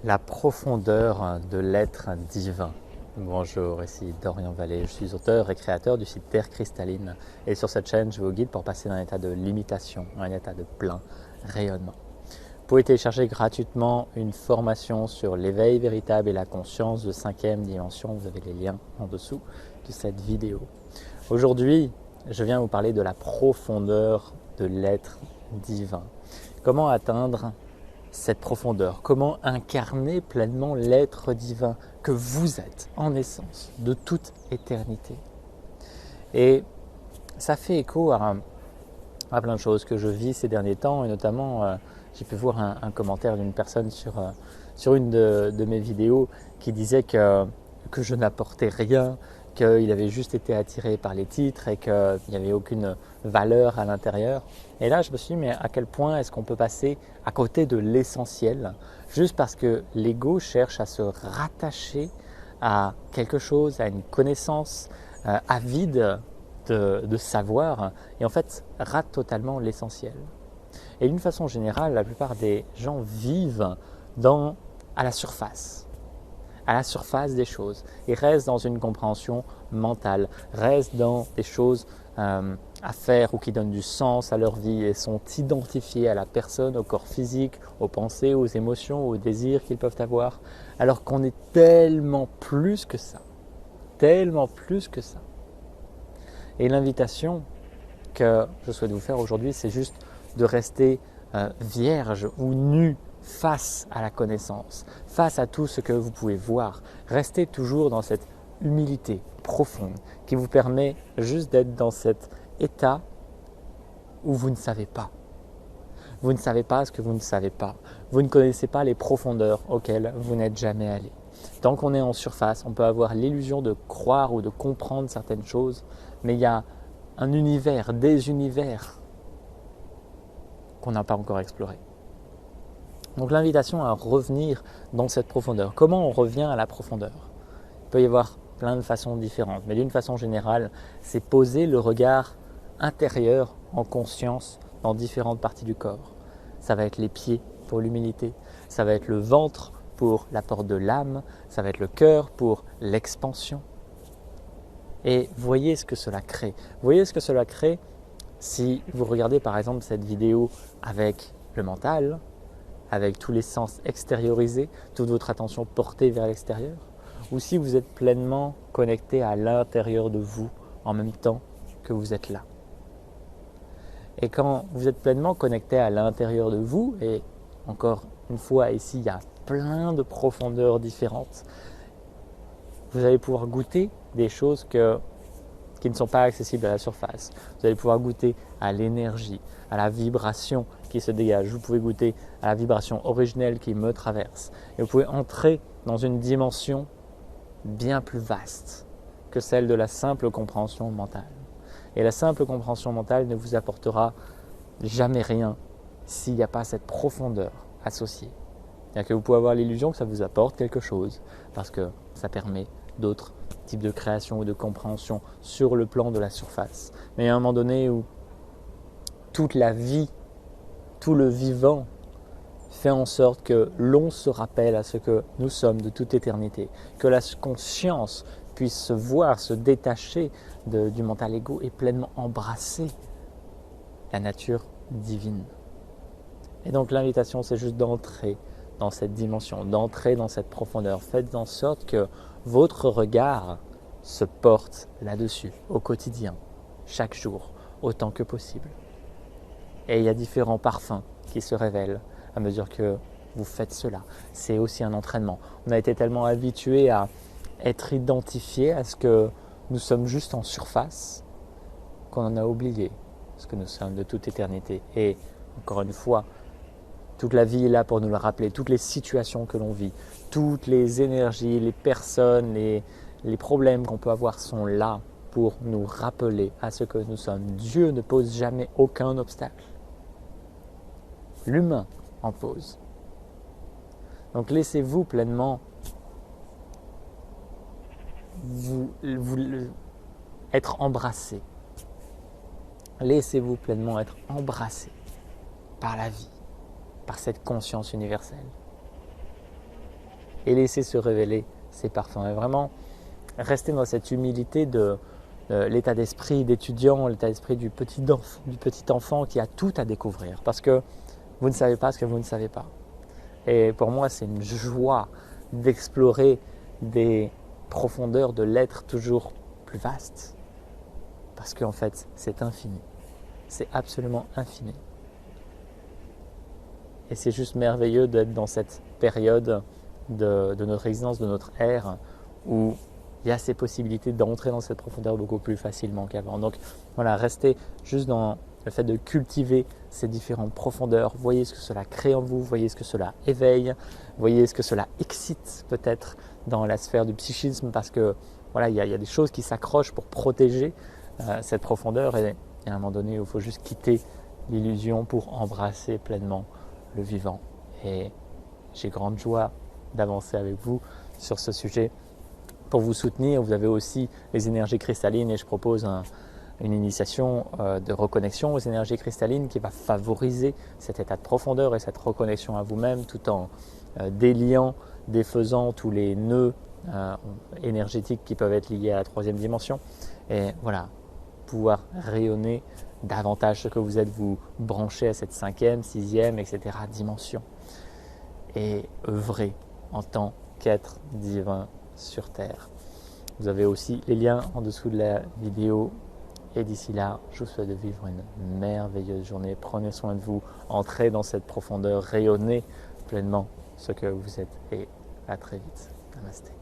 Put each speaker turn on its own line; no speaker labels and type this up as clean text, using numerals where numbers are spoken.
La profondeur de l'être divin. Bonjour, ici Dorian Vallée, je suis auteur et créateur du site Terre Cristalline et sur cette chaîne je vous guide pour passer d'un état de limitation à un état de plein rayonnement. Vous pouvez télécharger gratuitement une formation sur l'éveil véritable et la conscience de 5e dimension, vous avez les liens en dessous de cette vidéo. Aujourd'hui, je viens vous parler de la profondeur de l'être divin. Comment atteindre cette profondeur, comment incarner pleinement l'être divin que vous êtes en essence de toute éternité. Et ça fait écho à plein de choses que je vis ces derniers temps et notamment j'ai pu voir un commentaire d'une personne sur une de mes vidéos qui disait que je n'apportais rien, qu'il avait juste été attiré par les titres et qu'il n'y avait aucune valeur à l'intérieur. Et là, je me suis dit, mais à quel point est-ce qu'on peut passer à côté de l'essentiel juste parce que l'ego cherche à se rattacher à quelque chose, à une connaissance avide de savoir et en fait rate totalement l'essentiel. Et d'une façon générale, la plupart des gens vivent à la surface des choses. Ils restent dans une compréhension mentale, restent dans des choses à faire ou qui donnent du sens à leur vie et sont identifiés à la personne, au corps physique, aux pensées, aux émotions, aux désirs qu'ils peuvent avoir, alors qu'on est tellement plus que ça, tellement plus que ça. Et l'invitation que je souhaite vous faire aujourd'hui, c'est juste de rester vierge ou nu face à la connaissance, face à tout ce que vous pouvez voir. Restez toujours dans cette humilité profonde qui vous permet juste d'être dans cet état où vous ne savez pas. Vous ne savez pas ce que vous ne savez pas. Vous ne connaissez pas les profondeurs auxquelles vous n'êtes jamais allé. Tant qu'on est en surface, on peut avoir l'illusion de croire ou de comprendre certaines choses, mais il y a un univers, des univers qu'on n'a pas encore explorés. Donc l'invitation à revenir dans cette profondeur. Comment on revient à la profondeur? Il peut y avoir plein de façons différentes, mais d'une façon générale, c'est poser le regard intérieur en conscience dans différentes parties du corps. Ça va être les pieds pour l'humilité, ça va être le ventre pour l'apport de l'âme, ça va être le cœur pour l'expansion. Et voyez ce que cela crée. Voyez ce que cela crée si vous regardez par exemple cette vidéo avec le mental, avec tous les sens extériorisés, toute votre attention portée vers l'extérieur, ou si vous êtes pleinement connecté à l'intérieur de vous en même temps que vous êtes là. Et quand vous êtes pleinement connecté à l'intérieur de vous, et encore une fois ici il y a plein de profondeurs différentes, vous allez pouvoir goûter des choses qui ne sont pas accessibles à la surface. Vous allez pouvoir goûter à l'énergie, à la vibration qui se dégage. Vous pouvez goûter à la vibration originelle qui me traverse. Et vous pouvez entrer dans une dimension bien plus vaste que celle de la simple compréhension mentale. Et la simple compréhension mentale ne vous apportera jamais rien s'il n'y a pas cette profondeur associée. C'est-à-dire que vous pouvez avoir l'illusion que ça vous apporte quelque chose parce que ça permet d'autres types de création ou de compréhension sur le plan de la surface. Mais il y a un moment donné où toute la vie, tout le vivant fait en sorte que l'on se rappelle à ce que nous sommes de toute éternité, que la conscience puisse se voir, se détacher du mental égo et pleinement embrasser la nature divine. Et donc l'invitation, c'est juste d'entrer dans cette dimension, d'entrer dans cette profondeur. Faites en sorte que votre regard se porte là-dessus, au quotidien, chaque jour, autant que possible. Et il y a différents parfums qui se révèlent à mesure que vous faites cela. C'est aussi un entraînement. On a été tellement habitués à être identifiés à ce que nous sommes juste en surface qu'on en a oublié ce que nous sommes de toute éternité. Et encore une fois, toute la vie est là pour nous le rappeler, toutes les situations que l'on vit, toutes les énergies, les personnes, les problèmes qu'on peut avoir sont là pour nous rappeler à ce que nous sommes. Dieu ne pose jamais aucun obstacle. L'humain en pose. Donc laissez-vous pleinement vous être embrassé. Laissez-vous pleinement être embrassé par la vie, par cette conscience universelle. et laisser se révéler ses parfums. Et vraiment, rester dans cette humilité de l'état d'esprit d'étudiant, l'état d'esprit du petit enfant qui a tout à découvrir. Parce que vous ne savez pas ce que vous ne savez pas. Et pour moi, c'est une joie d'explorer des profondeurs de l'être toujours plus vastes. Parce qu'en fait, c'est infini. C'est absolument infini. Et c'est juste merveilleux d'être dans cette période de notre existence, de notre ère, où il y a ces possibilités d'entrer dans cette profondeur beaucoup plus facilement qu'avant. Donc voilà, restez juste dans le fait de cultiver ces différentes profondeurs. Voyez ce que cela crée en vous, voyez ce que cela éveille, voyez ce que cela excite peut-être dans la sphère du psychisme, parce que voilà, il y a des choses qui s'accrochent pour protéger cette profondeur, et à un moment donné, il faut juste quitter l'illusion pour embrasser pleinement le vivant. Et j'ai grande joie d'avancer avec vous sur ce sujet. Pour vous soutenir, vous avez aussi les énergies cristallines, et je propose une initiation de reconnexion aux énergies cristallines qui va favoriser cet état de profondeur et cette reconnexion à vous-même, tout en défaisant tous les nœuds énergétiques qui peuvent être liés à la troisième dimension. Et voilà, pouvoir rayonner davantage ce que vous êtes, vous brancher à cette cinquième, sixième, etc. dimension, et œuvrer en tant qu'être divin sur Terre. Vous avez aussi les liens en dessous de la vidéo. Et d'ici là, je vous souhaite de vivre une merveilleuse journée. Prenez soin de vous, entrez dans cette profondeur, rayonnez pleinement ce que vous êtes, et à très vite. Namasté.